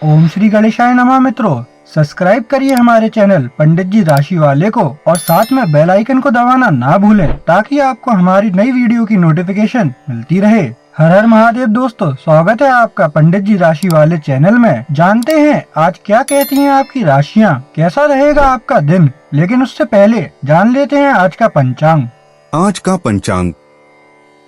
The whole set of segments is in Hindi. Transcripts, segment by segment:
ओम श्री गणेशाय नमः। मित्रों, सब्सक्राइब करिए हमारे चैनल पंडित जी राशि वाले को और साथ में बेल आइकन को दबाना ना भूलें ताकि आपको हमारी नई वीडियो की नोटिफिकेशन मिलती रहे। हर हर महादेव दोस्तों, स्वागत है आपका पंडित जी राशि वाले चैनल में। जानते हैं आज क्या कहती हैं आपकी राशियां, कैसा रहेगा आपका दिन। लेकिन उससे पहले जान लेते हैं आज का पंचांग। आज का पंचांग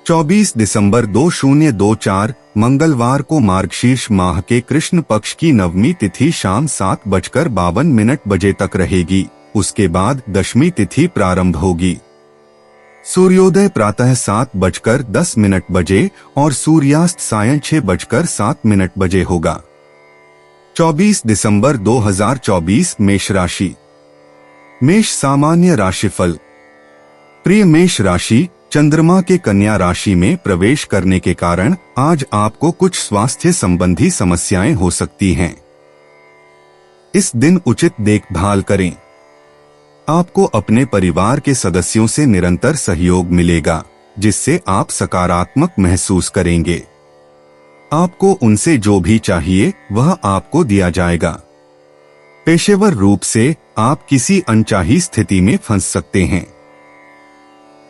24 दिसंबर 2024 मंगलवार को मार्गशीर्ष माह के कृष्ण पक्ष की नवमी तिथि शाम 7:52 तक रहेगी। उसके बाद दशमी तिथि प्रारंभ होगी। सूर्योदय प्रातः 7:10 और सूर्यास्त सायं 6:07 होगा। 24 दिसंबर 2024 मेष राशि। मेष सामान्य राशिफल। प्रिय मेष राशि, चंद्रमा के कन्या राशि में प्रवेश करने के कारण आज आपको कुछ स्वास्थ्य संबंधी समस्याएं हो सकती हैं। इस दिन उचित देखभाल करें। आपको अपने परिवार के सदस्यों से निरंतर सहयोग मिलेगा, जिससे आप सकारात्मक महसूस करेंगे। आपको उनसे जो भी चाहिए वह आपको दिया जाएगा। पेशेवर रूप से आप किसी अनचाही स्थिति में फंस सकते हैं।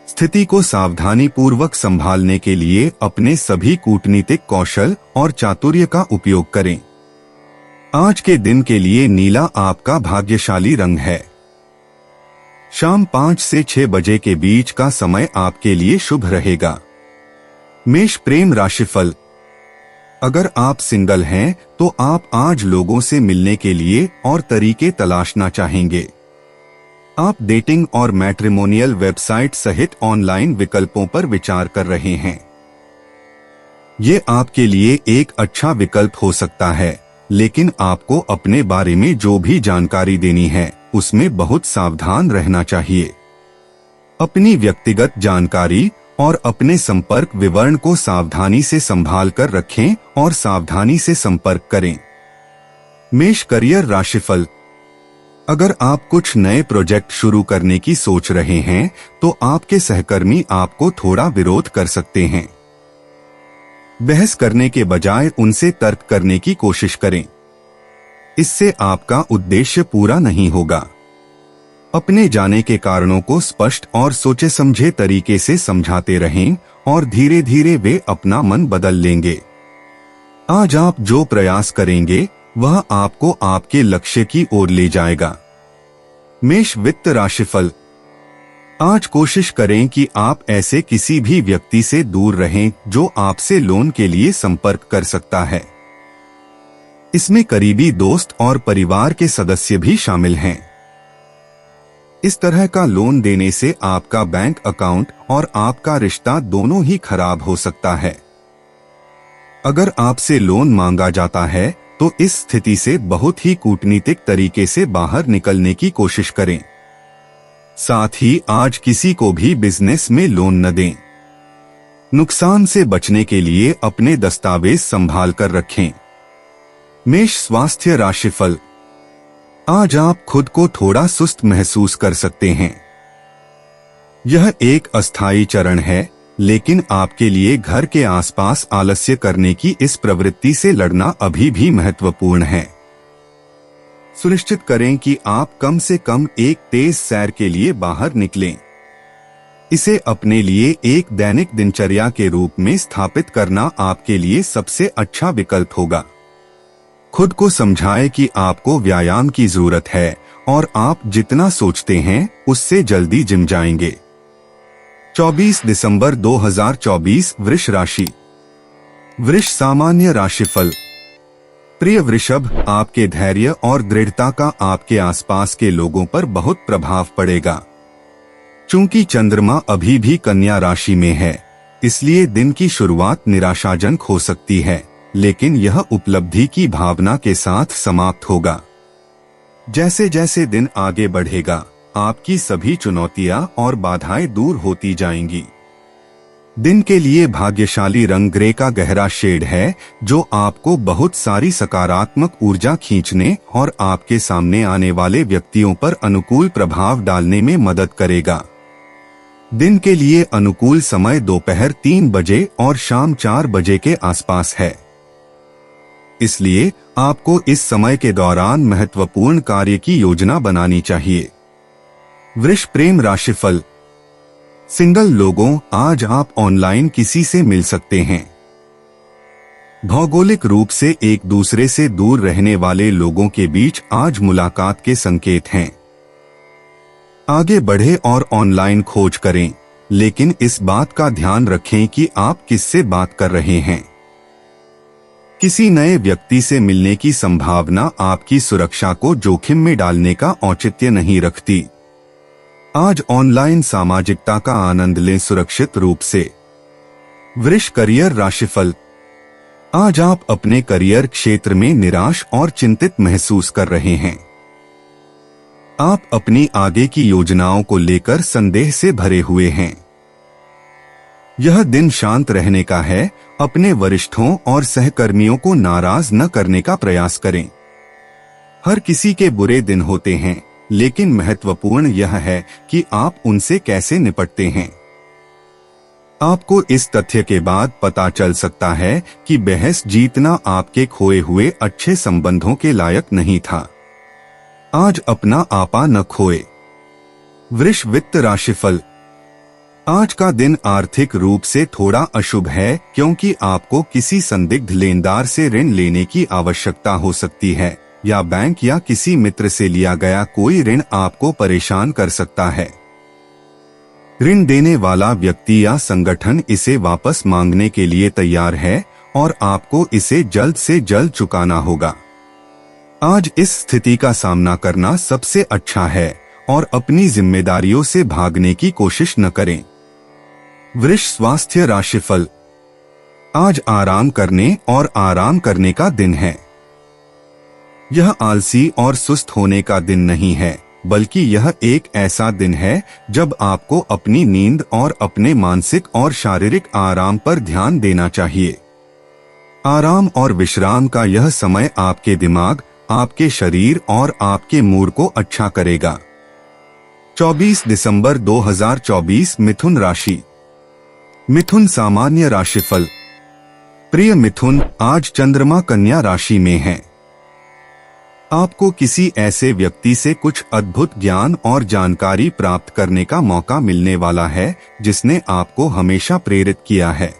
स्थिति को सावधानी पूर्वक संभालने के लिए अपने सभी कूटनीतिक कौशल और चातुर्य का उपयोग करें। आज के दिन के लिए नीला आपका भाग्यशाली रंग है। शाम 5 से 6 बजे के बीच का समय आपके लिए शुभ रहेगा। मेष प्रेम राशिफल। अगर आप सिंगल हैं तो आप आज लोगों से मिलने के लिए और तरीके तलाशना चाहेंगे। आप डेटिंग और मैट्रिमोनियल वेबसाइट सहित ऑनलाइन विकल्पों पर विचार कर रहे हैं। ये आपके लिए एक अच्छा विकल्प हो सकता है, लेकिन आपको अपने बारे में जो भी जानकारी देनी है उसमें बहुत सावधान रहना चाहिए। अपनी व्यक्तिगत जानकारी और अपने संपर्क विवरण को सावधानी से संभाल कर रखें और सावधानी से संपर्क करें। मेष करियर राशिफल। अगर आप कुछ नए प्रोजेक्ट शुरू करने की सोच रहे हैं तो आपके सहकर्मी आपको थोड़ा विरोध कर सकते हैं। बहस करने के बजाय उनसे तर्क करने की कोशिश करें। इससे आपका उद्देश्य पूरा नहीं होगा। अपने जाने के कारणों को स्पष्ट और सोचे समझे तरीके से समझाते रहें और धीरे धीरे वे अपना मन बदल लेंगे। आज आप जो प्रयास करेंगे वह आपको आपके लक्ष्य की ओर ले जाएगा। मेष वित्त राशिफल। आज कोशिश करें कि आप ऐसे किसी भी व्यक्ति से दूर रहें जो आपसे लोन के लिए संपर्क कर सकता है। इसमें करीबी दोस्त और परिवार के सदस्य भी शामिल हैं। इस तरह का लोन देने से आपका बैंक अकाउंट और आपका रिश्ता दोनों ही खराब हो सकता है। अगर आपसे लोन मांगा जाता है तो इस स्थिति से बहुत ही कूटनीतिक तरीके से बाहर निकलने की कोशिश करें। साथ ही आज किसी को भी बिजनेस में लोन न दें। नुकसान से बचने के लिए अपने दस्तावेज संभाल कर रखें। मेष स्वास्थ्य राशिफल। आज आप खुद को थोड़ा सुस्त महसूस कर सकते हैं। यह एक अस्थायी चरण है, लेकिन आपके लिए घर के आसपास आलस्य करने की इस प्रवृत्ति से लड़ना अभी भी महत्वपूर्ण है। सुनिश्चित करें कि आप कम से कम एक तेज सैर के लिए बाहर निकलें। इसे अपने लिए एक दैनिक दिनचर्या के रूप में स्थापित करना आपके लिए सबसे अच्छा विकल्प होगा। खुद को समझाएं कि आपको व्यायाम की जरूरत है और आप जितना सोचते हैं उससे जल्दी जिम जाएंगे। 24 दिसंबर 2024 वृष राशि। वृष सामान्य राशिफल। प्रिय वृषभ, आपके धैर्य और दृढ़ता का आपके आसपास के लोगों पर बहुत प्रभाव पड़ेगा। चूंकि चंद्रमा अभी भी कन्या राशि में है, इसलिए दिन की शुरुआत निराशाजनक हो सकती है, लेकिन यह उपलब्धि की भावना के साथ समाप्त होगा। जैसे जैसे दिन आगे बढ़ेगा आपकी सभी चुनौतियां और बाधाएं दूर होती जाएंगी। दिन के लिए भाग्यशाली रंग ग्रे का गहरा शेड है, जो आपको बहुत सारी सकारात्मक ऊर्जा खींचने और आपके सामने आने वाले व्यक्तियों पर अनुकूल प्रभाव डालने में मदद करेगा। दिन के लिए अनुकूल समय दोपहर 3 बजे और शाम 4 बजे के आसपास है। इसलिए आपको इस समय के दौरान महत्वपूर्ण कार्य की योजना बनानी चाहिए। वृष प्रेम राशिफल। सिंगल लोगों, आज आप ऑनलाइन किसी से मिल सकते हैं। भौगोलिक रूप से एक दूसरे से दूर रहने वाले लोगों के बीच आज मुलाकात के संकेत हैं। आगे बढ़े और ऑनलाइन खोज करें, लेकिन इस बात का ध्यान रखें कि आप किससे बात कर रहे हैं। किसी नए व्यक्ति से मिलने की संभावना आपकी सुरक्षा को जोखिम में डालने का औचित्य नहीं रखती। आज ऑनलाइन सामाजिकता का आनंद लें सुरक्षित रूप से। वृष करियर राशिफल। आज आप अपने करियर क्षेत्र में निराश और चिंतित महसूस कर रहे हैं। आप अपनी आगे की योजनाओं को लेकर संदेह से भरे हुए हैं। यह दिन शांत रहने का है। अपने वरिष्ठों और सहकर्मियों को नाराज न करने का प्रयास करें। हर किसी के बुरे दिन होते हैं, लेकिन महत्वपूर्ण यह है कि आप उनसे कैसे निपटते हैं। आपको इस तथ्य के बाद पता चल सकता है कि बहस जीतना आपके खोए हुए अच्छे संबंधों के लायक नहीं था। आज अपना आपा न खोए। वृष वित्त राशिफल। आज का दिन आर्थिक रूप से थोड़ा अशुभ है, क्योंकि आपको किसी संदिग्ध लेनदार से ऋण लेने की आवश्यकता हो सकती है, या बैंक या किसी मित्र से लिया गया कोई ऋण आपको परेशान कर सकता है। ऋण देने वाला व्यक्ति या संगठन इसे वापस मांगने के लिए तैयार है और आपको इसे जल्द से जल्द चुकाना होगा। आज इस स्थिति का सामना करना सबसे अच्छा है और अपनी जिम्मेदारियों से भागने की कोशिश न करें। वृष स्वास्थ्य राशिफल। आज आराम करने और आराम करने का दिन है। यह आलसी और सुस्त होने का दिन नहीं है, बल्कि यह एक ऐसा दिन है जब आपको अपनी नींद और अपने मानसिक और शारीरिक आराम पर ध्यान देना चाहिए। आराम और विश्राम का यह समय आपके दिमाग, आपके शरीर और आपके मूड को अच्छा करेगा। 24 दिसंबर 2024 मिथुन राशि। मिथुन सामान्य राशिफल। प्रिय मिथुन, आज चंद्रमा कन्या राशि में है। आपको किसी ऐसे व्यक्ति से कुछ अद्भुत ज्ञान और जानकारी प्राप्त करने का मौका मिलने वाला है जिसने आपको हमेशा प्रेरित किया है।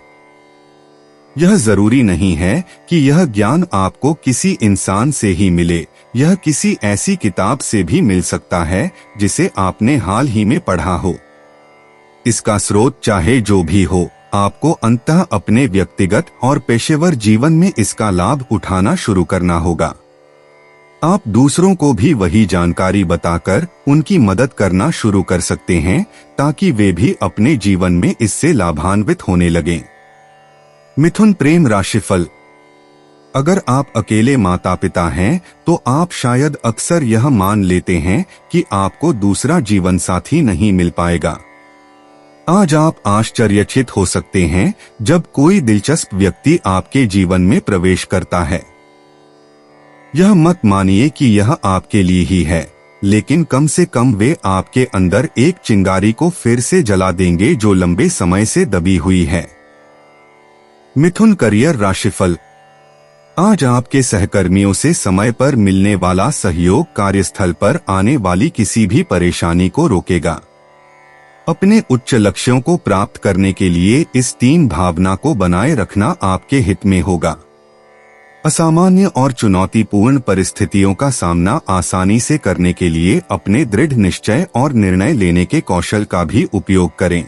यह जरूरी नहीं है कि यह ज्ञान आपको किसी इंसान से ही मिले, यह किसी ऐसी किताब से भी मिल सकता है जिसे आपने हाल ही में पढ़ा हो। इसका स्रोत चाहे जो भी हो, आपको अंततः अपने व्यक्तिगत और पेशेवर जीवन में इसका लाभ उठाना शुरू करना होगा। आप दूसरों को भी वही जानकारी बताकर उनकी मदद करना शुरू कर सकते हैं, ताकि वे भी अपने जीवन में इससे लाभान्वित होने लगें। मिथुन प्रेम राशिफल। अगर आप अकेले माता पिता हैं, तो आप शायद अक्सर यह मान लेते हैं कि आपको दूसरा जीवन साथी नहीं मिल पाएगा। आज आप आश्चर्यचकित हो सकते हैं जब कोई दिलचस्प व्यक्ति आपके जीवन में प्रवेश करता है। यह मत मानिए कि यह आपके लिए ही है, लेकिन कम से कम वे आपके अंदर एक चिंगारी को फिर से जला देंगे जो लंबे समय से दबी हुई है। मिथुन करियर राशिफल। आज आपके सहकर्मियों से समय पर मिलने वाला सहयोग कार्यस्थल पर आने वाली किसी भी परेशानी को रोकेगा। अपने उच्च लक्ष्यों को प्राप्त करने के लिए इस तीन भावना को बनाए रखना आपके हित में होगा। असामान्य और चुनौतीपूर्ण परिस्थितियों का सामना आसानी से करने के लिए अपने दृढ़ निश्चय और निर्णय लेने के कौशल का भी उपयोग करें।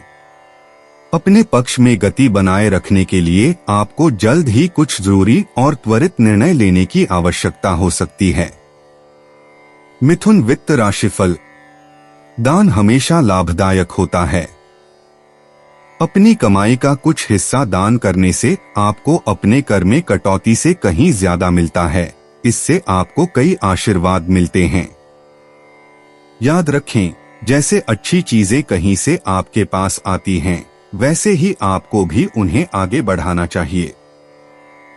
अपने पक्ष में गति बनाए रखने के लिए आपको जल्द ही कुछ जरूरी और त्वरित निर्णय लेने की आवश्यकता हो सकती है। मिथुन वित्त राशिफल। दान हमेशा लाभदायक होता है। अपनी कमाई का कुछ हिस्सा दान करने से आपको अपने कर में कटौती से कहीं ज्यादा मिलता है। इससे आपको कई आशीर्वाद मिलते हैं। याद रखें, जैसे अच्छी चीजें कहीं से आपके पास आती हैं, वैसे ही आपको भी उन्हें आगे बढ़ाना चाहिए।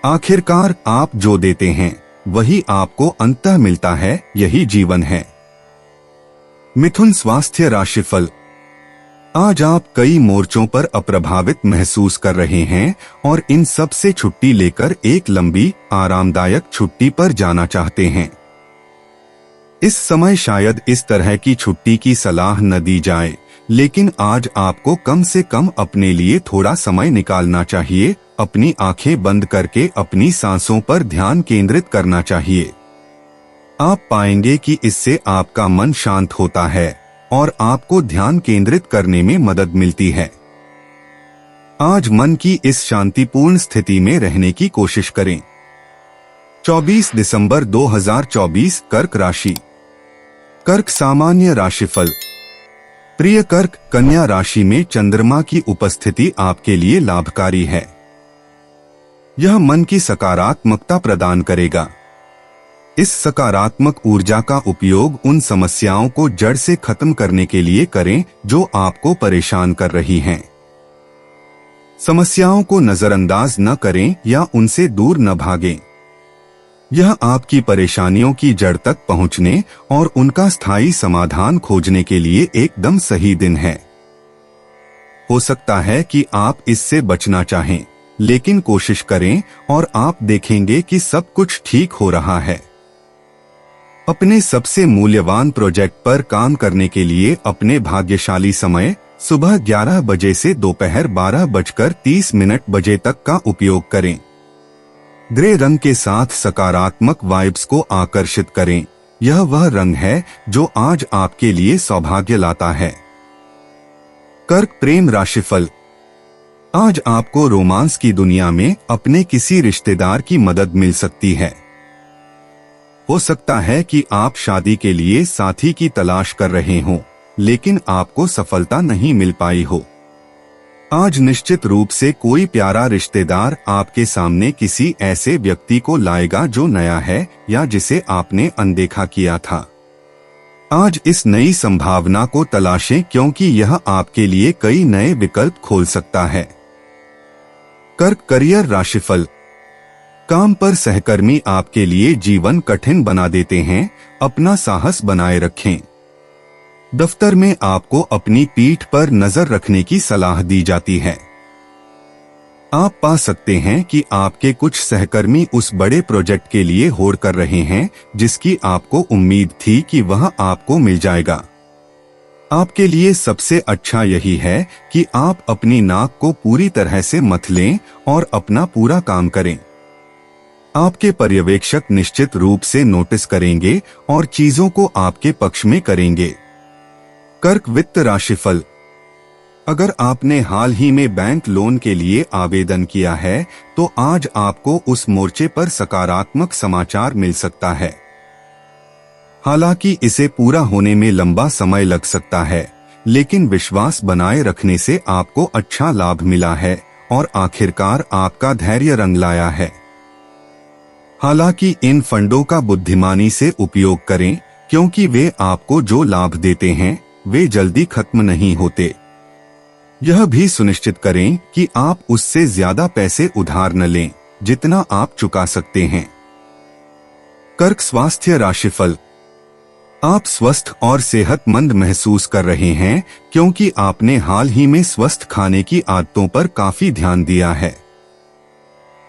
आखिरकार आप जो देते हैं वही आपको अंततः मिलता है, यही जीवन है। मिथुन स्वास्थ्य राशिफल। आज आप कई मोर्चों पर अप्रभावित महसूस कर रहे हैं और इन सब से छुट्टी लेकर एक लंबी आरामदायक छुट्टी पर जाना चाहते हैं। इस समय शायद इस तरह की छुट्टी की सलाह न दी जाए, लेकिन आज आपको कम से कम अपने लिए थोड़ा समय निकालना चाहिए। अपनी आंखें बंद करके अपनी सांसों पर ध्यान केंद्रित करना चाहिए। आप पाएंगे कि इससे आपका मन शांत होता है और आपको ध्यान केंद्रित करने में मदद मिलती है। आज मन की इस शांतिपूर्ण स्थिति में रहने की कोशिश करें। 24 दिसंबर 2024 कर्क राशि। कर्क सामान्य राशिफल। प्रिय कर्क, कन्या राशि में चंद्रमा की उपस्थिति आपके लिए लाभकारी है। यह मन की सकारात्मकता प्रदान करेगा। इस सकारात्मक ऊर्जा का उपयोग उन समस्याओं को जड़ से खत्म करने के लिए करें जो आपको परेशान कर रही हैं। समस्याओं को नजरअंदाज न करें या उनसे दूर न भागें। यह आपकी परेशानियों की जड़ तक पहुंचने और उनका स्थायी समाधान खोजने के लिए एकदम सही दिन है। हो सकता है कि आप इससे बचना चाहें, लेकिन कोशिश करें और आप देखेंगे कि सब कुछ ठीक हो रहा है। अपने सबसे मूल्यवान प्रोजेक्ट पर काम करने के लिए अपने भाग्यशाली समय सुबह 11 बजे से दोपहर 12:30 बजे तक का उपयोग करें। ग्रे रंग के साथ सकारात्मक वाइब्स को आकर्षित करें। यह वह रंग है जो आज आपके लिए सौभाग्य लाता है। कर्क प्रेम राशिफल। आज आपको रोमांस की दुनिया में अपने किसी रिश्तेदार की मदद मिल सकती है। हो सकता है कि आप शादी के लिए साथी की तलाश कर रहे हों, लेकिन आपको सफलता नहीं मिल पाई हो। आज निश्चित रूप से कोई प्यारा रिश्तेदार आपके सामने किसी ऐसे व्यक्ति को लाएगा जो नया है या जिसे आपने अनदेखा किया था। आज इस नई संभावना को तलाशें, क्योंकि यह आपके लिए कई नए विकल्प खोल सकता है। कर्क करियर राशिफल। काम पर सहकर्मी आपके लिए जीवन कठिन बना देते हैं। अपना साहस बनाए रखें। दफ्तर में आपको अपनी पीठ पर नजर रखने की सलाह दी जाती है। आप पा सकते हैं कि आपके कुछ सहकर्मी उस बड़े प्रोजेक्ट के लिए होड़ कर रहे हैं जिसकी आपको उम्मीद थी कि वह आपको मिल जाएगा। आपके लिए सबसे अच्छा यही है कि आप अपनी नाक को पूरी तरह से मथ लें और अपना पूरा काम करें। आपके पर्यवेक्षक निश्चित रूप से नोटिस करेंगे और चीजों को आपके पक्ष में करेंगे। कर्क वित्त राशिफल। अगर आपने हाल ही में बैंक लोन के लिए आवेदन किया है तो आज आपको उस मोर्चे पर सकारात्मक समाचार मिल सकता है। हालांकि इसे पूरा होने में लंबा समय लग सकता है, लेकिन विश्वास बनाए रखने से आपको अच्छा लाभ मिला है और आखिरकार आपका धैर्य रंग लाया है। हालांकि इन फंडों का बुद्धिमानी से उपयोग करें, क्योंकि वे आपको जो लाभ देते हैं वे जल्दी खत्म नहीं होते। यह भी सुनिश्चित करें कि आप उससे ज्यादा पैसे उधार न लें जितना आप चुका सकते हैं। कर्क स्वास्थ्य राशिफल। आप स्वस्थ और सेहतमंद महसूस कर रहे हैं क्योंकि आपने हाल ही में स्वस्थ खाने की आदतों पर काफी ध्यान दिया है।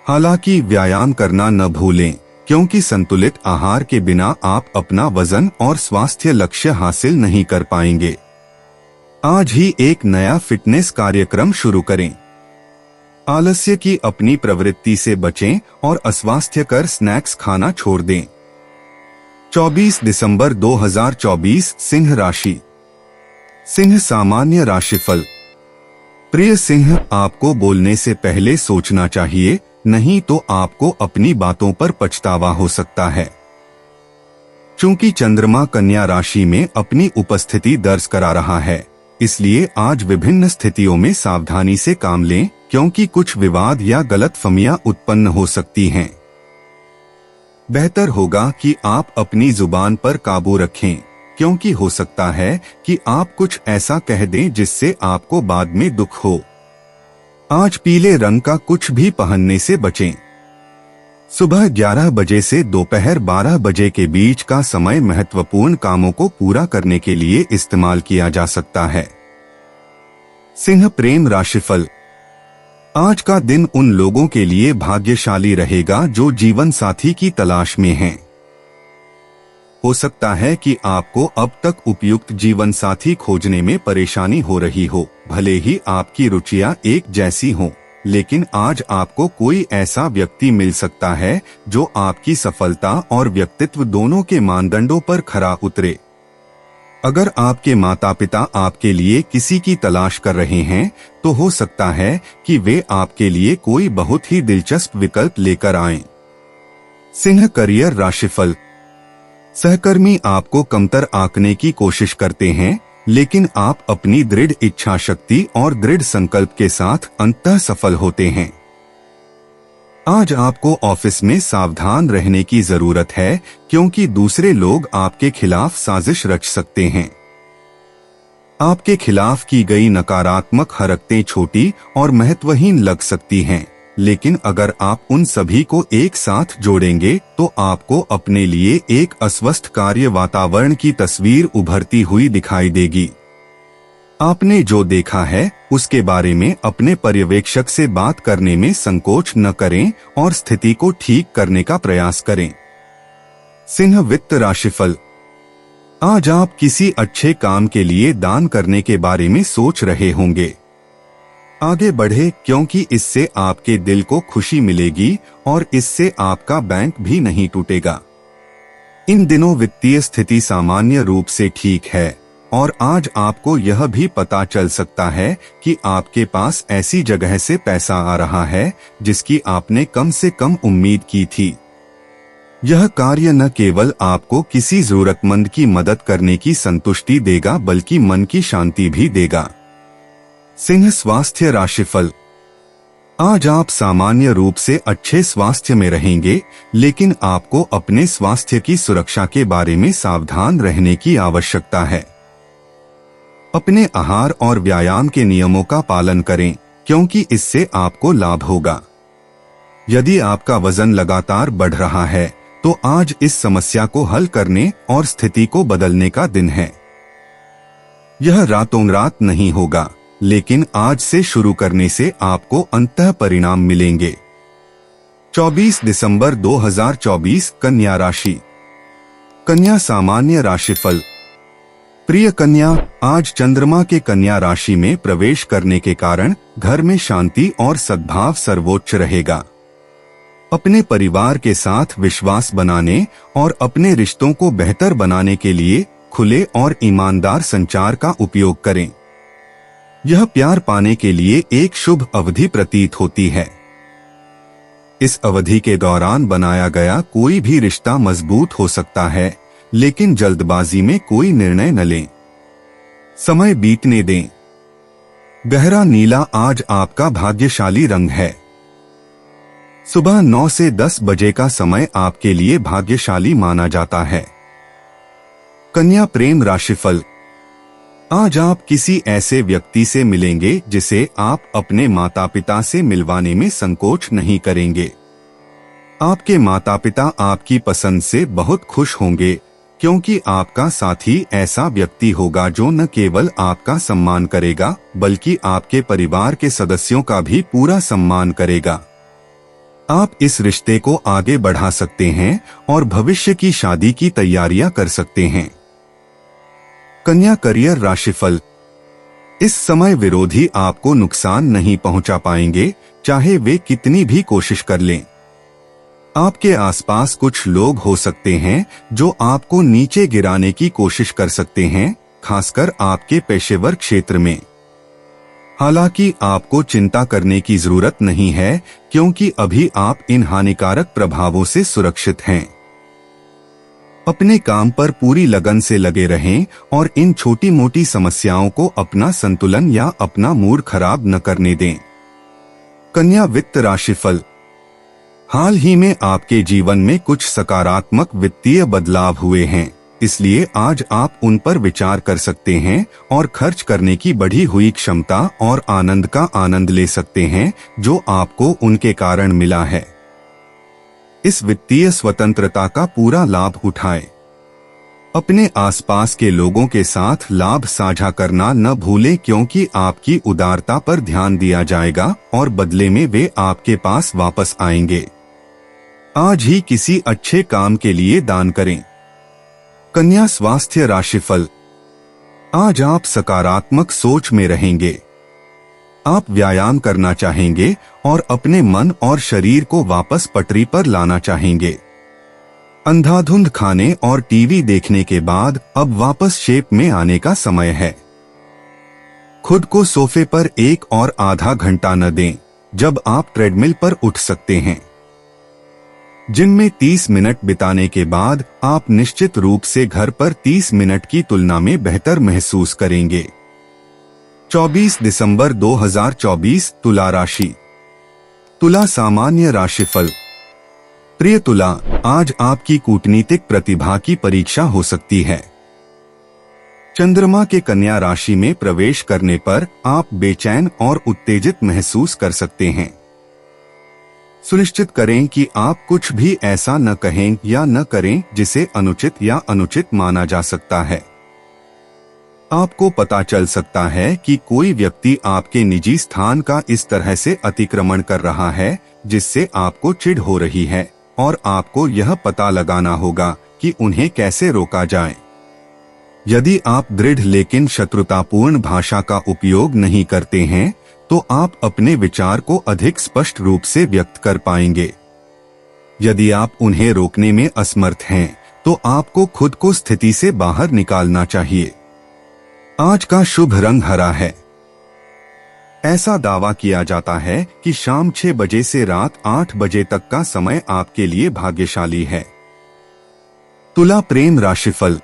हालांकि व्यायाम करना न भूलें, क्योंकि संतुलित आहार के बिना आप अपना वजन और स्वास्थ्य लक्ष्य हासिल नहीं कर पाएंगे। आज ही एक नया फिटनेस कार्यक्रम शुरू करें। आलस्य की अपनी प्रवृत्ति से बचें और अस्वास्थ्यकर स्नैक्स खाना छोड़ दें। 24 दिसंबर 2024 सिंह राशि। सिंह सामान्य राशिफल। प्रिय सिंह, आपको बोलने से पहले सोचना चाहिए, नहीं तो आपको अपनी बातों पर पछतावा हो सकता है। चूंकि चंद्रमा कन्या राशि में अपनी उपस्थिति दर्ज करा रहा है, इसलिए आज विभिन्न स्थितियों में सावधानी से काम लें, क्योंकि कुछ विवाद या गलतफहमियां उत्पन्न हो सकती हैं। बेहतर होगा कि आप अपनी जुबान पर काबू रखें, क्योंकि हो सकता है कि आप कुछ ऐसा कह दें जिससे आपको बाद में दुख हो। आज पीले रंग का कुछ भी पहनने से बचें। सुबह 11 बजे से दोपहर 12 बजे के बीच का समय महत्वपूर्ण कामों को पूरा करने के लिए इस्तेमाल किया जा सकता है। सिंह प्रेम राशिफल। आज का दिन उन लोगों के लिए भाग्यशाली रहेगा जो जीवन साथी की तलाश में हैं। हो सकता है कि आपको अब तक उपयुक्त जीवन साथी खोजने में परेशानी हो रही हो, भले ही आपकी रुचियां एक जैसी हों, लेकिन आज आपको कोई ऐसा व्यक्ति मिल सकता है जो आपकी सफलता और व्यक्तित्व दोनों के मानदंडों पर खरा उतरे। अगर आपके माता पिता आपके लिए किसी की तलाश कर रहे हैं, तो हो सकता है कि वे आपके लिए कोई बहुत ही दिलचस्प विकल्प लेकर आएं। सिंह करियर राशिफल। सहकर्मी आपको कमतर आंकने की कोशिश करते हैं, लेकिन आप अपनी दृढ़ इच्छा शक्ति और दृढ़ संकल्प के साथ अंततः सफल होते हैं। आज आपको ऑफिस में सावधान रहने की जरूरत है, क्योंकि दूसरे लोग आपके खिलाफ साजिश रच सकते हैं। आपके खिलाफ की गई नकारात्मक हरकतें छोटी और महत्वहीन लग सकती हैं, लेकिन अगर आप उन सभी को एक साथ जोड़ेंगे तो आपको अपने लिए एक अस्वस्थ कार्य वातावरण की तस्वीर उभरती हुई दिखाई देगी। आपने जो देखा है उसके बारे में अपने पर्यवेक्षक से बात करने में संकोच न करें और स्थिति को ठीक करने का प्रयास करें। सिंह वित्त राशिफल। आज आप किसी अच्छे काम के लिए दान करने के बारे में सोच रहे होंगे। आगे बढ़े, क्योंकि इससे आपके दिल को खुशी मिलेगी और इससे आपका बैंक भी नहीं टूटेगा। इन दिनों वित्तीय स्थिति सामान्य रूप से ठीक है और आज आपको यह भी पता चल सकता है कि आपके पास ऐसी जगह से पैसा आ रहा है जिसकी आपने कम से कम उम्मीद की थी। यह कार्य न केवल आपको किसी जरूरतमंद की मदद करने की संतुष्टि देगा, बल्कि मन की शांति भी देगा। सिंह स्वास्थ्य राशिफल। आज आप सामान्य रूप से अच्छे स्वास्थ्य में रहेंगे, लेकिन आपको अपने स्वास्थ्य की सुरक्षा के बारे में सावधान रहने की आवश्यकता है। अपने आहार और व्यायाम के नियमों का पालन करें, क्योंकि इससे आपको लाभ होगा। यदि आपका वजन लगातार बढ़ रहा है, तो आज इस समस्या को हल करने और स्थिति को बदलने का दिन है। यह रातों रात नहीं होगा, लेकिन आज से शुरू करने से आपको अंततः परिणाम मिलेंगे। 24 दिसंबर 2024 कन्या राशि। कन्या सामान्य राशिफल। प्रिय कन्या, आज चंद्रमा के कन्या राशि में प्रवेश करने के कारण घर में शांति और सद्भाव सर्वोच्च रहेगा। अपने परिवार के साथ विश्वास बनाने और अपने रिश्तों को बेहतर बनाने के लिए खुले और ईमानदार संचार का उपयोग करें। यह प्यार पाने के लिए एक शुभ अवधि प्रतीत होती है। इस अवधि के दौरान बनाया गया कोई भी रिश्ता मजबूत हो सकता है, लेकिन जल्दबाजी में कोई निर्णय न लें। समय बीतने दें। गहरा नीला आज आपका भाग्यशाली रंग है। सुबह 9 से 10 बजे का समय आपके लिए भाग्यशाली माना जाता है। कन्या प्रेम राशिफल। आज आप किसी ऐसे व्यक्ति से मिलेंगे जिसे आप अपने माता पिता से मिलवाने में संकोच नहीं करेंगे। आपके माता पिता आपकी पसंद से बहुत खुश होंगे, क्योंकि आपका साथी ऐसा व्यक्ति होगा जो न केवल आपका सम्मान करेगा, बल्कि आपके परिवार के सदस्यों का भी पूरा सम्मान करेगा। आप इस रिश्ते को आगे बढ़ा सकते हैं और भविष्य की शादी की तैयारियां कर सकते हैं। कन्या करियर राशिफल। इस समय विरोधी आपको नुकसान नहीं पहुंचा पाएंगे, चाहे वे कितनी भी कोशिश कर लें। आपके आसपास कुछ लोग हो सकते हैं जो आपको नीचे गिराने की कोशिश कर सकते हैं, खासकर आपके पेशेवर क्षेत्र में। हालांकि आपको चिंता करने की जरूरत नहीं है, क्योंकि अभी आप इन हानिकारक प्रभावों से सुरक्षित हैं। अपने काम पर पूरी लगन से लगे रहें और इन छोटी मोटी समस्याओं को अपना संतुलन या अपना मूड खराब न करने दें। कन्या वित्त राशिफल। हाल ही में आपके जीवन में कुछ सकारात्मक वित्तीय बदलाव हुए हैं, इसलिए आज आप उन पर विचार कर सकते हैं और खर्च करने की बढ़ी हुई क्षमता और आनंद का आनंद ले सकते हैं जो आपको उनके कारण मिला है। इस वित्तीय स्वतंत्रता का पूरा लाभ उठाएं। अपने आसपास के लोगों के साथ लाभ साझा करना न भूलें, क्योंकि आपकी उदारता पर ध्यान दिया जाएगा और बदले में वे आपके पास वापस आएंगे। आज ही किसी अच्छे काम के लिए दान करें। कन्या स्वास्थ्य राशिफल। आज आप सकारात्मक सोच में रहेंगे। आप व्यायाम करना चाहेंगे और अपने मन और शरीर को वापस पटरी पर लाना चाहेंगे। अंधाधुंध खाने और टीवी देखने के बाद अब वापस शेप में आने का समय है। खुद को सोफे पर 1 और आधा घंटा न दें, जब आप ट्रेडमिल पर उठ सकते हैं। जिम में 30 मिनट बिताने के बाद आप निश्चित रूप से घर पर 30 मिनट की तुलना में बेहतर महसूस करेंगे। 24 दिसंबर 2024 तुला राशि। तुला सामान्य राशिफल। प्रिय तुला, आज आपकी कूटनीतिक प्रतिभा की परीक्षा हो सकती है। चंद्रमा के कन्या राशि में प्रवेश करने पर आप बेचैन और उत्तेजित महसूस कर सकते हैं। सुनिश्चित करें कि आप कुछ भी ऐसा न कहें या न करें जिसे अनुचित या अनुचित माना जा सकता है। आपको पता चल सकता है कि कोई व्यक्ति आपके निजी स्थान का इस तरह से अतिक्रमण कर रहा है जिससे आपको चिढ़ हो रही है, और आपको यह पता लगाना होगा कि उन्हें कैसे रोका जाए। यदि आप दृढ़ लेकिन शत्रुतापूर्ण भाषा का उपयोग नहीं करते हैं, तो आप अपने विचार को अधिक स्पष्ट रूप से व्यक्त कर पाएंगे। यदि आप उन्हें रोकने में असमर्थ हैं, तो आपको खुद को स्थिति से बाहर निकालना चाहिए। आज का शुभ रंग हरा है। ऐसा दावा किया जाता है कि शाम 6 बजे से रात 8 बजे तक का समय आपके लिए भाग्यशाली है। तुला प्रेम राशिफल।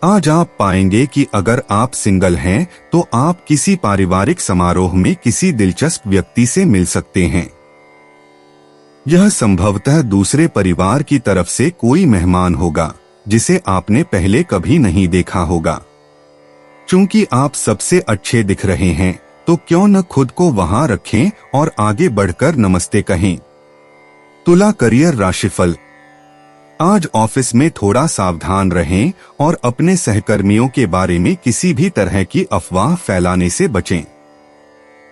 आज आप पाएंगे कि अगर आप सिंगल हैं तो आप किसी पारिवारिक समारोह में किसी दिलचस्प व्यक्ति से मिल सकते हैं। यह संभवतः दूसरे परिवार की तरफ से कोई मेहमान होगा जिसे आपने पहले कभी नहीं देखा होगा। चूंकि आप सबसे अच्छे दिख रहे हैं, तो क्यों न खुद को वहां रखें और आगे बढ़कर नमस्ते कहें। तुला करियर राशिफल। आज ऑफिस में थोड़ा सावधान रहें और अपने सहकर्मियों के बारे में किसी भी तरह की अफवाह फैलाने से बचें।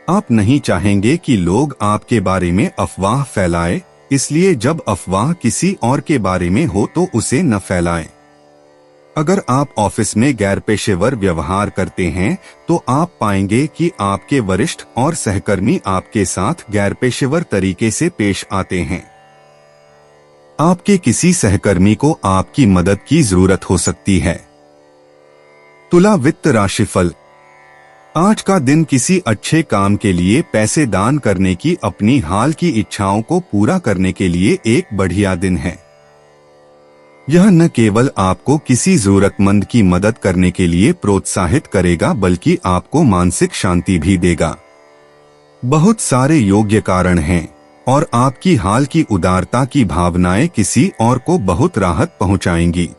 आप नहीं चाहेंगे कि लोग आपके बारे में अफवाह फैलाएं, इसलिए जब अफवाह किसी और के बारे में हो तो उसे न फैलाएं। अगर आप ऑफिस में गैर पेशेवर व्यवहार करते हैं, तो आप पाएंगे कि आपके वरिष्ठ और सहकर्मी आपके साथ गैर पेशेवर तरीके से पेश आते हैं। आपके किसी सहकर्मी को आपकी मदद की जरूरत हो सकती है। तुला वित्त राशिफल। आज का दिन किसी अच्छे काम के लिए पैसे दान करने की अपनी हाल की इच्छाओं को पूरा करने के लिए एक बढ़िया दिन है। यह न केवल आपको किसी जरूरतमंद की मदद करने के लिए प्रोत्साहित करेगा, बल्कि आपको मानसिक शांति भी देगा। बहुत सारे योग्य कारण हैं और आपकी हाल की उदारता की भावनाएं किसी और को बहुत राहत पहुंचाएंगी।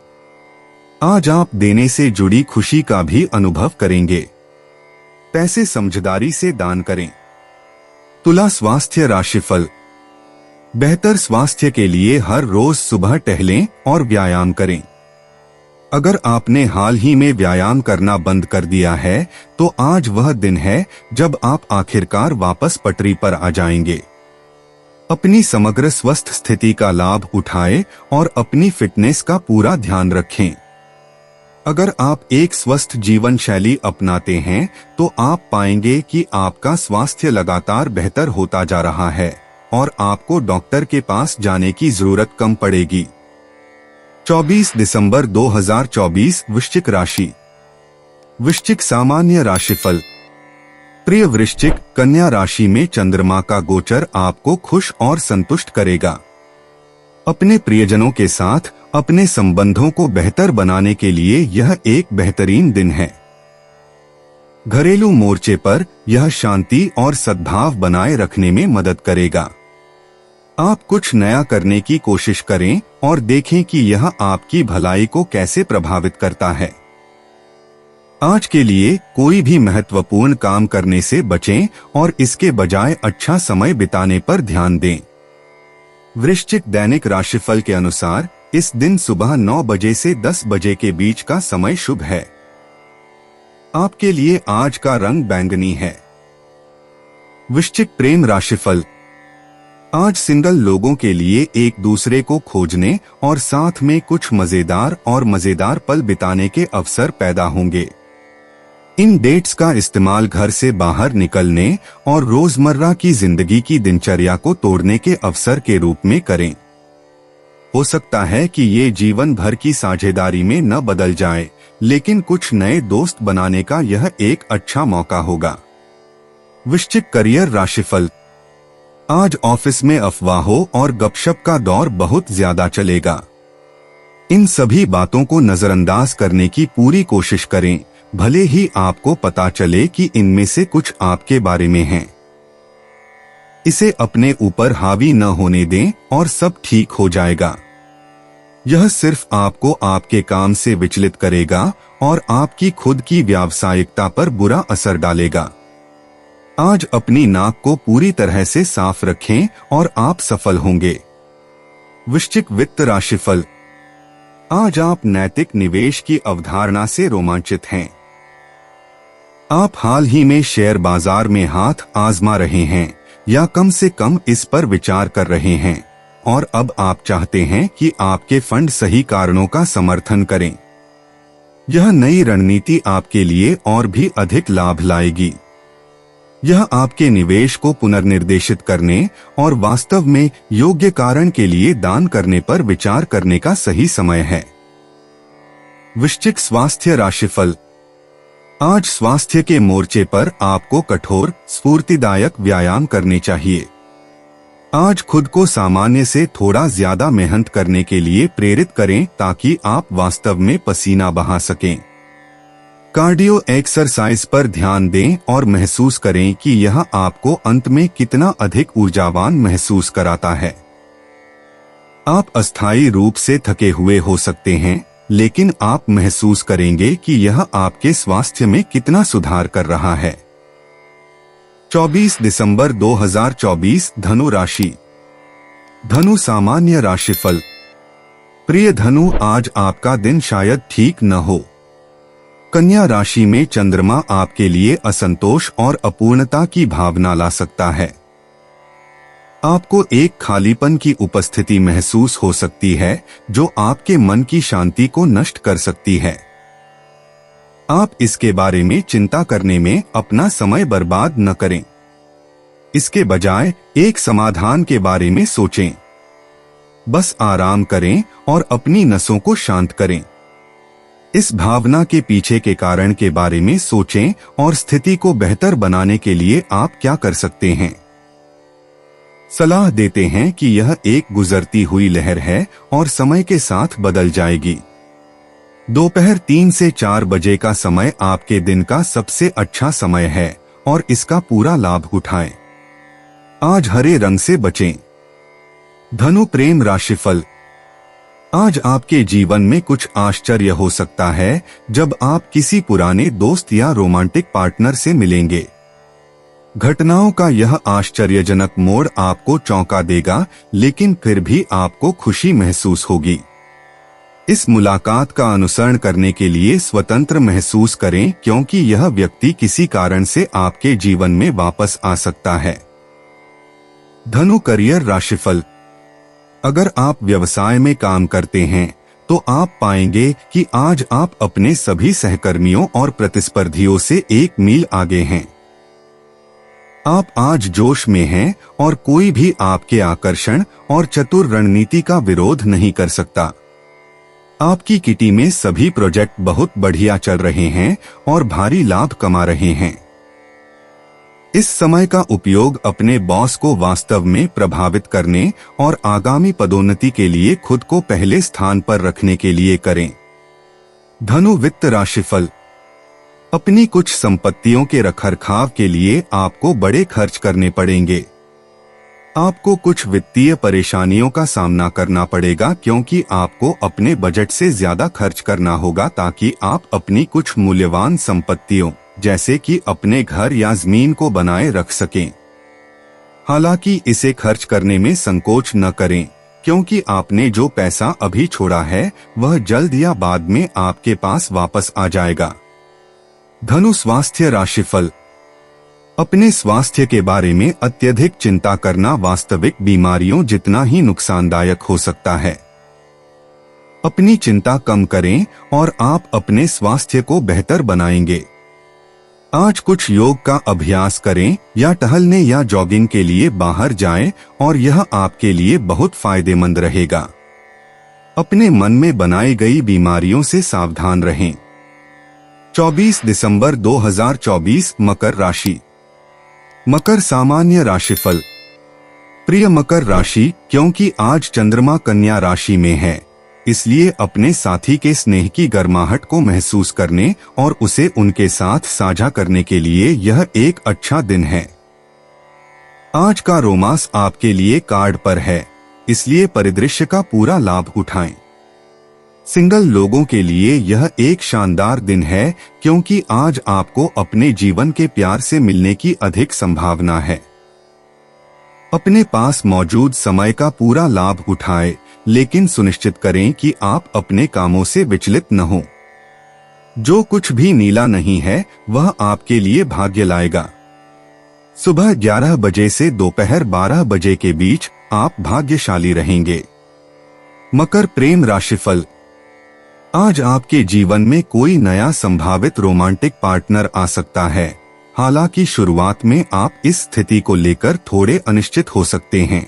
आज आप देने से जुड़ी खुशी का भी अनुभव करेंगे। पैसे समझदारी से दान करें। तुला स्वास्थ्य राशिफल। बेहतर स्वास्थ्य के लिए हर रोज सुबह टहलें और व्यायाम करें। अगर आपने हाल ही में व्यायाम करना बंद कर दिया है, तो आज वह दिन है जब आप आखिरकार वापस पटरी पर आ जाएंगे। अपनी समग्र स्वस्थ स्थिति का लाभ उठाएं और अपनी फिटनेस का पूरा ध्यान रखें। अगर आप एक स्वस्थ जीवन शैली अपनाते हैं, तो आप पाएंगे कि आपका स्वास्थ्य लगातार बेहतर होता जा रहा है और आपको डॉक्टर के पास जाने की जरूरत कम पड़ेगी। 24 दिसंबर 2024 वृश्चिक राशि। वृश्चिक सामान्य राशिफल। प्रिय वृश्चिक, कन्या राशि में चंद्रमा का गोचर आपको खुश और संतुष्ट करेगा। अपने प्रियजनों के साथ अपने संबंधों को बेहतर बनाने के लिए यह एक बेहतरीन दिन है। घरेलू मोर्चे पर यह शांति और सद्भाव बनाए रखने में मदद करेगा। आप कुछ नया करने की कोशिश करें और देखें कि यह आपकी भलाई को कैसे प्रभावित करता है। आज के लिए कोई भी महत्वपूर्ण काम करने से बचें और इसके बजाय अच्छा समय बिताने पर ध्यान दें। वृश्चिक दैनिक राशिफल के अनुसार इस दिन सुबह 9 बजे से 10 बजे के बीच का समय शुभ है। आपके लिए आज का रंग बैंगनी है। वृश्चिक प्रेम राशिफल। आज सिंगल लोगों के लिए एक दूसरे को खोजने और साथ में कुछ मजेदार पल बिताने के अवसर पैदा होंगे। इन डेट्स का इस्तेमाल घर से बाहर निकलने और रोजमर्रा की जिंदगी की दिनचर्या को तोड़ने के अवसर के रूप में करें। हो सकता है कि ये जीवन भर की साझेदारी में न बदल जाए, लेकिन कुछ नए दोस्त बनाने का यह एक अच्छा मौका होगा। वृश्चिक करियर राशिफल। आज ऑफिस में अफवाहों और गपशप का दौर बहुत ज्यादा चलेगा। इन सभी बातों को नजरअंदाज करने की पूरी कोशिश करें, भले ही आपको पता चले कि इनमें से कुछ आपके बारे में हैं। इसे अपने ऊपर हावी न होने दें और सब ठीक हो जाएगा। यह सिर्फ आपको आपके काम से विचलित करेगा और आपकी खुद की व्यावसायिकता पर बुरा असर डालेगा। आज अपनी नाक को पूरी तरह से साफ रखें और आप सफल होंगे। वृश्चिक वित्त राशिफल। आज आप नैतिक निवेश की अवधारणा से रोमांचित हैं। आप हाल ही में शेयर बाजार में हाथ आजमा रहे हैं या कम से कम इस पर विचार कर रहे हैं, और अब आप चाहते हैं कि आपके फंड सही कारणों का समर्थन करें। यह नई रणनीति आपके लिए और भी अधिक लाभ लाएगी। यह आपके निवेश को पुनर्निर्देशित करने और वास्तव में योग्य कारण के लिए दान करने पर विचार करने का सही समय है। वृश्चिक स्वास्थ्य राशिफल। आज स्वास्थ्य के मोर्चे पर आपको कठोर स्फूर्तिदायक व्यायाम करने चाहिए। आज खुद को सामान्य से थोड़ा ज्यादा मेहनत करने के लिए प्रेरित करें ताकि आप वास्तव में पसीना बहा सकें। कार्डियो एक्सरसाइज पर ध्यान दें और महसूस करें कि यह आपको अंत में कितना अधिक ऊर्जावान महसूस कराता है। आप अस्थायी रूप से थके हुए हो सकते हैं, लेकिन आप महसूस करेंगे कि यह आपके स्वास्थ्य में कितना सुधार कर रहा है। 24 दिसंबर 2024 धनु राशि। धनु सामान्य राशिफल। प्रिय धनु, आज आपका दिन शायद ठीक न हो। कन्या राशि में चंद्रमा आपके लिए असंतोष और अपूर्णता की भावना ला सकता है। आपको एक खालीपन की उपस्थिति महसूस हो सकती है जो आपके मन की शांति को नष्ट कर सकती है। आप इसके बारे में चिंता करने में अपना समय बर्बाद न करें। इसके बजाय एक समाधान के बारे में सोचें। बस आराम करें और अपनी नसों को शांत करें। इस भावना के पीछे के कारण के बारे में सोचें और स्थिति को बेहतर बनाने के लिए आप क्या कर सकते हैं। सलाह देते हैं कि यह एक गुजरती हुई लहर है और समय के साथ बदल जाएगी। दोपहर 3 से 4 बजे का समय आपके दिन का सबसे अच्छा समय है और इसका पूरा लाभ उठाएं। आज हरे रंग से बचें। धनु प्रेम राशिफल। आज आपके जीवन में कुछ आश्चर्य हो सकता है जब आप किसी पुराने दोस्त या रोमांटिक पार्टनर से मिलेंगे। घटनाओं का यह आश्चर्यजनक मोड़ आपको चौंका देगा, लेकिन फिर भी आपको खुशी महसूस होगी। इस मुलाकात का अनुसरण करने के लिए स्वतंत्र महसूस करें, क्योंकि यह व्यक्ति किसी कारण से आपके जीवन में वापस आ सकता है। धनु करियर राशिफल। अगर आप व्यवसाय में काम करते हैं तो आप पाएंगे कि आज आप अपने सभी सहकर्मियों और प्रतिस्पर्धियों से 1 मील आगे हैं। आप आज जोश में हैं और कोई भी आपके आकर्षण और चतुर रणनीति का विरोध नहीं कर सकता। आपकी किटी में सभी प्रोजेक्ट बहुत बढ़िया चल रहे हैं और भारी लाभ कमा रहे हैं। इस समय का उपयोग अपने बॉस को वास्तव में प्रभावित करने और आगामी पदोन्नति के लिए खुद को पहले स्थान पर रखने के लिए करें। धनु वित्त राशिफल। अपनी कुछ संपत्तियों के रखरखाव के लिए आपको बड़े खर्च करने पड़ेंगे। आपको कुछ वित्तीय परेशानियों का सामना करना पड़ेगा, क्योंकि आपको अपने बजट से ज्यादा खर्च करना होगा ताकि आप अपनी कुछ मूल्यवान संपत्तियों जैसे कि अपने घर या जमीन को बनाए रख सकें। हालांकि इसे खर्च करने में संकोच न करें, क्योंकि आपने जो पैसा अभी छोड़ा है वह जल्द या बाद में आपके पास वापस आ जाएगा। धनु स्वास्थ्य राशिफल। अपने स्वास्थ्य के बारे में अत्यधिक चिंता करना वास्तविक बीमारियों जितना ही नुकसानदायक हो सकता है। अपनी चिंता कम करें और आप अपने स्वास्थ्य को बेहतर बनाएंगे। आज कुछ योग का अभ्यास करें या टहलने या जॉगिंग के लिए बाहर जाएं और यह आपके लिए बहुत फायदेमंद रहेगा। अपने मन में बनाई गई बीमारियों से सावधान रहें। 24 दिसंबर 2024 मकर राशि। मकर सामान्य राशिफल। प्रिय मकर राशि, क्योंकि आज चंद्रमा कन्या राशि में है, इसलिए अपने साथी के स्नेह की गर्माहट को महसूस करने और उसे उनके साथ साझा करने के लिए यह एक अच्छा दिन है। आज का रोमांस आपके लिए कार्ड पर है, इसलिए परिदृश्य का पूरा लाभ उठाएं। सिंगल लोगों के लिए यह एक शानदार दिन है, क्योंकि आज आपको अपने जीवन के प्यार से मिलने की अधिक संभावना है। अपने पास मौजूद समय का पूरा लाभ उठाएं, लेकिन सुनिश्चित करें कि आप अपने कामों से विचलित न हो। जो कुछ भी नीला नहीं है वह आपके लिए भाग्य लाएगा। सुबह 11 बजे से दोपहर 12 बजे के बीच आप भाग्यशाली रहेंगे। मकर प्रेम राशिफल। आज आपके जीवन में कोई नया संभावित रोमांटिक पार्टनर आ सकता है। हालांकि शुरुआत में आप इस स्थिति को लेकर थोड़े अनिश्चित हो सकते हैं।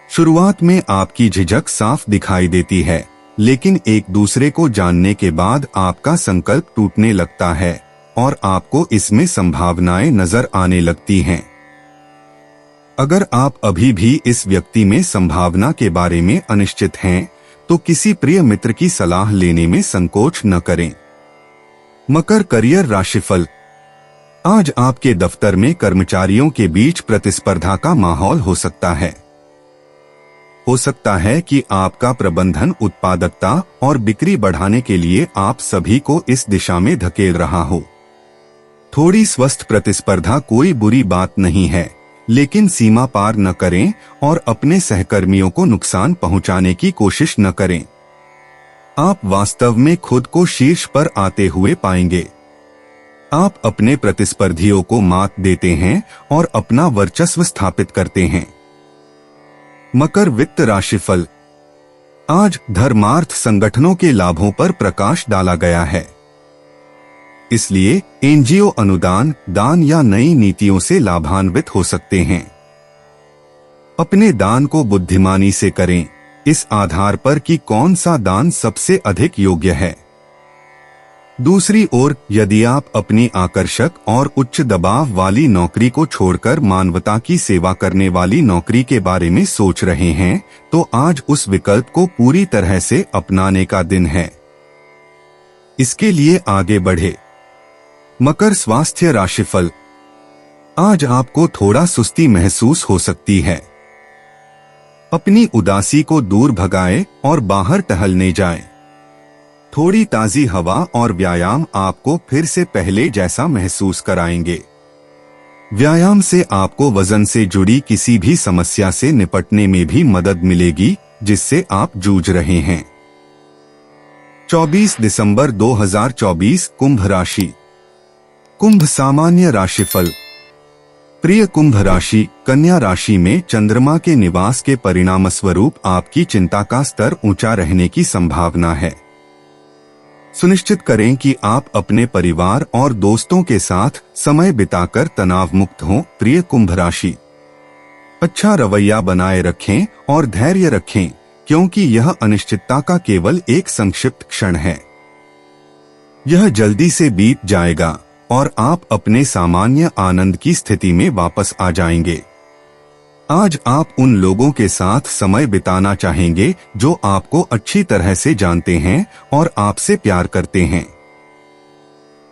शुरुआत में आपकी झिझक साफ दिखाई देती है, लेकिन एक दूसरे को जानने के बाद आपका संकल्प टूटने लगता है और आपको इसमें संभावनाएं नजर आने लगती हैं। अगर आप अभी भी इस व्यक्ति में संभावना के बारे में अनिश्चित हैं, तो किसी प्रिय मित्र की सलाह लेने में संकोच न करें। मकर करियर राशिफल। आज आपके दफ्तर में कर्मचारियों के बीच प्रतिस्पर्धा का माहौल हो सकता है। हो सकता है कि आपका प्रबंधन उत्पादकता और बिक्री बढ़ाने के लिए आप सभी को इस दिशा में धकेल रहा हो। थोड़ी स्वस्थ प्रतिस्पर्धा कोई बुरी बात नहीं है, लेकिन सीमा पार न करें और अपने सहकर्मियों को नुकसान पहुंचाने की कोशिश न करें। आप वास्तव में खुद को शीर्ष पर आते हुए पाएंगे। आप अपने प्रतिस्पर्धियों को मात देते हैं और अपना वर्चस्व स्थापित करते हैं। मकर वित्त राशिफल। आज धर्मार्थ संगठनों के लाभों पर प्रकाश डाला गया है, इसलिए एनजीओ अनुदान, दान या नई नीतियों से लाभान्वित हो सकते हैं। अपने दान को बुद्धिमानी से करें, इस आधार पर कि कौन सा दान सबसे अधिक योग्य है। दूसरी ओर, यदि आप अपनी आकर्षक और उच्च दबाव वाली नौकरी को छोड़कर मानवता की सेवा करने वाली नौकरी के बारे में सोच रहे हैं, तो आज उस विकल्प को पूरी तरह से अपनाने का दिन है। इसके लिए आगे बढ़े। मकर स्वास्थ्य राशिफल। आज आपको थोड़ा सुस्ती महसूस हो सकती है। अपनी उदासी को दूर भगाएं और बाहर टहलने जाएं। थोड़ी ताजी हवा और व्यायाम आपको फिर से पहले जैसा महसूस कराएंगे। व्यायाम से आपको वजन से जुड़ी किसी भी समस्या से निपटने में भी मदद मिलेगी जिससे आप जूझ रहे हैं। 24 दिसंबर 2024 कुंभ राशि। कुंभ सामान्य राशिफल। प्रिय कुंभ राशि, कन्या राशि में चंद्रमा के निवास के परिणामस्वरूप आपकी चिंता का स्तर ऊंचा रहने की संभावना है। सुनिश्चित करें कि आप अपने परिवार और दोस्तों के साथ समय बिताकर तनाव मुक्त हों। प्रिय कुंभ राशि, अच्छा रवैया बनाए रखें और धैर्य रखें, क्योंकि यह अनिश्चितता का केवल एक संक्षिप्त क्षण है। यह जल्दी से बीत जाएगा और आप अपने सामान्य आनंद की स्थिति में वापस आ जाएंगे। आज आप उन लोगों के साथ समय बिताना चाहेंगे जो आपको अच्छी तरह से जानते हैं और आपसे प्यार करते हैं।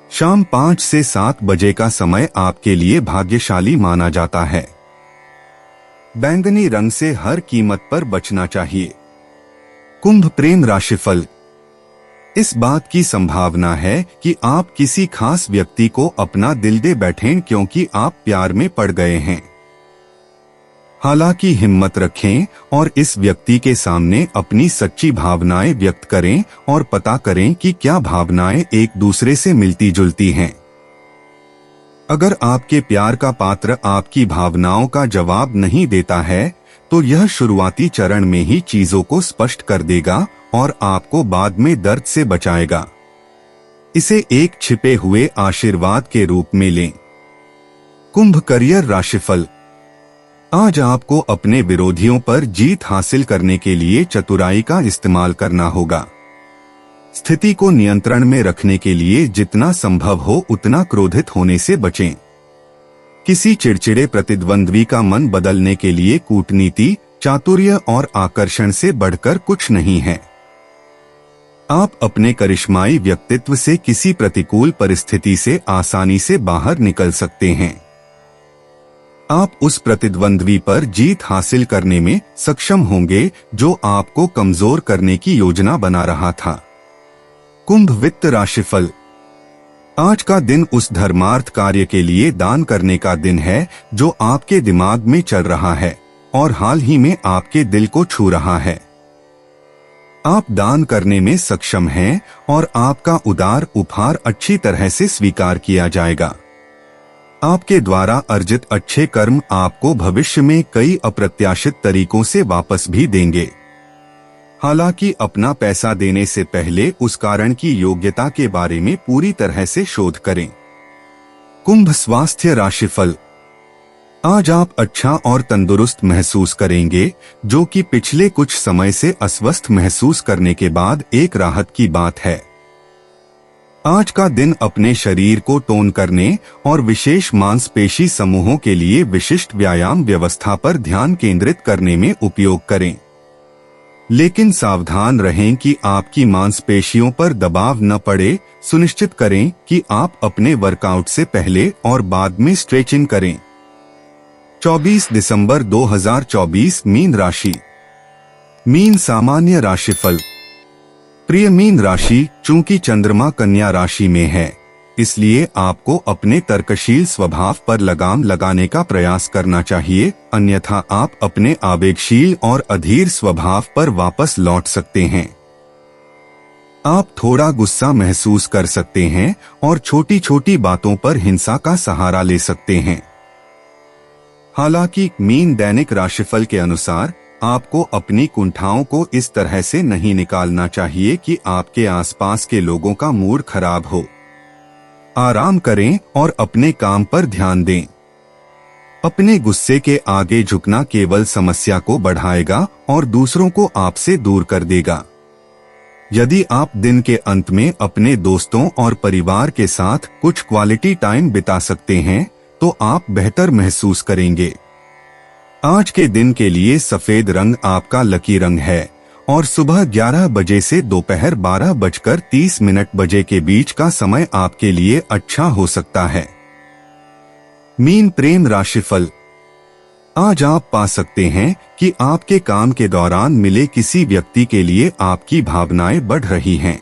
शाम 5 से 7 बजे का समय आपके लिए भाग्यशाली माना जाता है। बैंगनी रंग से हर कीमत पर बचना चाहिए। कुंभ प्रेम राशिफल। इस बात की संभावना है कि आप किसी खास व्यक्ति को अपना दिल दे बैठें, क्योंकि आप प्यार में पड़ गए हैं। हालांकि हिम्मत रखें और इस व्यक्ति के सामने अपनी सच्ची भावनाएं व्यक्त करें और पता करें कि क्या भावनाएं एक दूसरे से मिलती जुलती हैं। अगर आपके प्यार का पात्र आपकी भावनाओं का जवाब नहीं देता है तो यह शुरुआती चरण में ही चीजों को स्पष्ट कर देगा और आपको बाद में दर्द से बचाएगा। इसे एक छिपे हुए आशीर्वाद के रूप में लें। कुंभ करियर राशिफल। आज आपको अपने विरोधियों पर जीत हासिल करने के लिए चतुराई का इस्तेमाल करना होगा। स्थिति को नियंत्रण में रखने के लिए जितना संभव हो उतना क्रोधित होने से बचें। किसी चिड़चिड़े प्रतिद्वंद्वी का मन बदलने के लिए कूटनीति, चातुर्य और आकर्षण से बढ़कर कुछ नहीं है। आप अपने करिश्माई व्यक्तित्व से किसी प्रतिकूल परिस्थिति से आसानी से बाहर निकल सकते हैं। आप उस प्रतिद्वंद्वी पर जीत हासिल करने में सक्षम होंगे जो आपको कमजोर करने की योजना बना रहा था। कुंभ वित्त राशिफल। आज का दिन उस धर्मार्थ कार्य के लिए दान करने का दिन है जो आपके दिमाग में चल रहा है और हाल ही में आपके दिल को छू रहा है। आप दान करने में सक्षम हैं और आपका उदार उपहार अच्छी तरह से स्वीकार किया जाएगा। आपके द्वारा अर्जित अच्छे कर्म आपको भविष्य में कई अप्रत्याशित तरीकों से वापस भी देंगे। हालांकि अपना पैसा देने से पहले उस कारण की योग्यता के बारे में पूरी तरह से शोध करें। कुंभ स्वास्थ्य राशिफल। आज आप अच्छा और तंदुरुस्त महसूस करेंगे, जो कि पिछले कुछ समय से अस्वस्थ महसूस करने के बाद एक राहत की बात है। आज का दिन अपने शरीर को टोन करने और विशेष मांसपेशी समूहों के लिए विशिष्ट व्यायाम व्यवस्था पर ध्यान केंद्रित करने में उपयोग करें। लेकिन सावधान रहें कि आपकी मांसपेशियों पर दबाव न पड़े। सुनिश्चित करें कि आप अपने वर्कआउट से पहले और बाद में स्ट्रेचिंग करें। 24 दिसंबर 2024 मीन राशि। मीन सामान्य राशिफल। प्रिय मीन राशि, चूंकि चंद्रमा कन्या राशि में है, इसलिए आपको अपने तर्कशील स्वभाव पर लगाम लगाने का प्रयास करना चाहिए, अन्यथा आप अपने आवेगशील और अधीर स्वभाव पर वापस लौट सकते हैं। आप थोड़ा गुस्सा महसूस कर सकते हैं और छोटी छोटी बातों पर हिंसा का सहारा ले सकते हैं। हालांकि मीन दैनिक राशिफल के अनुसार आपको अपनी कुंठाओं को इस तरह से नहीं निकालना चाहिए कि आपके आसपास के लोगों का मूड खराब हो। आराम करें और अपने काम पर ध्यान दें। अपने गुस्से के आगे झुकना केवल समस्या को बढ़ाएगा और दूसरों को आपसे दूर कर देगा। यदि आप दिन के अंत में अपने दोस्तों और परिवार के साथ कुछ क्वालिटी टाइम बिता सकते हैं तो आप बेहतर महसूस करेंगे। आज के दिन के लिए सफेद रंग आपका लकी रंग है और सुबह 11 बजे से दोपहर 12:30 बजे के बीच का समय आपके लिए अच्छा हो सकता है। मीन प्रेम राशिफल। आज आप पा सकते हैं कि आपके काम के दौरान मिले किसी व्यक्ति के लिए आपकी भावनाएं बढ़ रही हैं।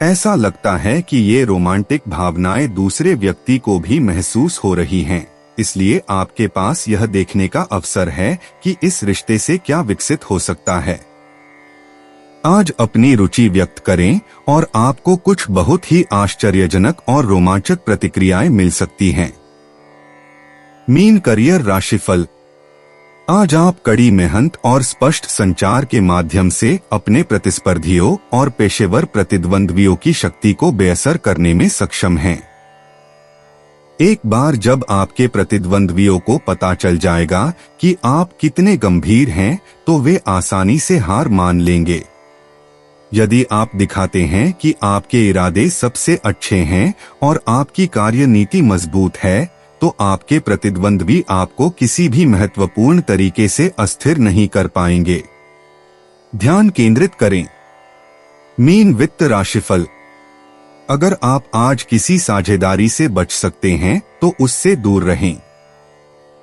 ऐसा लगता है कि ये रोमांटिक भावनाएं दूसरे व्यक्ति को भी महसूस हो रही हैं, इसलिए आपके पास यह देखने का अवसर है कि इस रिश्ते से क्या विकसित हो सकता है। आज अपनी रुचि व्यक्त करें और आपको कुछ बहुत ही आश्चर्यजनक और रोमांचक प्रतिक्रियाएं मिल सकती हैं। मीन करियर राशिफल। आज आप कड़ी मेहनत और स्पष्ट संचार के माध्यम से अपने प्रतिस्पर्धियों और पेशेवर प्रतिद्वंद्वियों की शक्ति को बेअसर करने में सक्षम हैं। एक बार जब आपके प्रतिद्वंद्वियों को पता चल जाएगा कि आप कितने गंभीर हैं, तो वे आसानी से हार मान लेंगे। यदि आप दिखाते हैं कि आपके इरादे सबसे अच्छे हैं और आपकी कार्यनीति मजबूत है, तो आपके प्रतिद्वंद्वी आपको किसी भी महत्वपूर्ण तरीके से अस्थिर नहीं कर पाएंगे। ध्यान केंद्रित करें। मीन वित्त राशिफल। अगर आप आज किसी साझेदारी से बच सकते हैं तो उससे दूर रहें।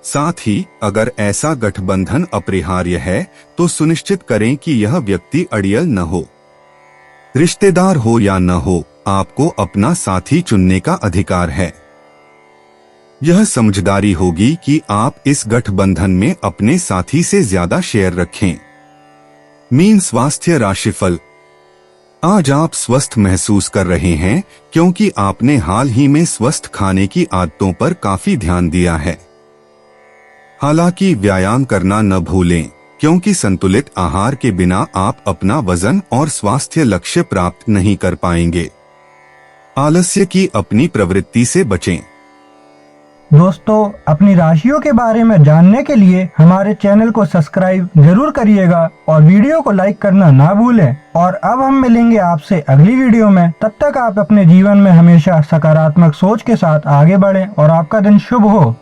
साथ ही अगर ऐसा गठबंधन अपरिहार्य है तो सुनिश्चित करें कि यह व्यक्ति अड़ियल न हो। रिश्तेदार हो या न हो, आपको अपना साथी चुनने का अधिकार है। यह समझदारी होगी कि आप इस गठबंधन में अपने साथी से ज्यादा शेयर रखें। मीन स्वास्थ्य राशिफल। आज आप स्वस्थ महसूस कर रहे हैं क्योंकि आपने हाल ही में स्वस्थ खाने की आदतों पर काफी ध्यान दिया है। हालांकि व्यायाम करना न भूलें, क्योंकि संतुलित आहार के बिना आप अपना वजन और स्वास्थ्य लक्ष्य प्राप्त नहीं कर पाएंगे। आलस्य की अपनी प्रवृत्ति से बचें। दोस्तों, अपनी राशियों के बारे में जानने के लिए हमारे चैनल को सब्सक्राइब जरूर करिएगा और वीडियो को लाइक करना ना भूलें। और अब हम मिलेंगे आपसे अगली वीडियो में। तब तक आप अपने जीवन में हमेशा सकारात्मक सोच के साथ आगे बढ़ें और आपका दिन शुभ हो।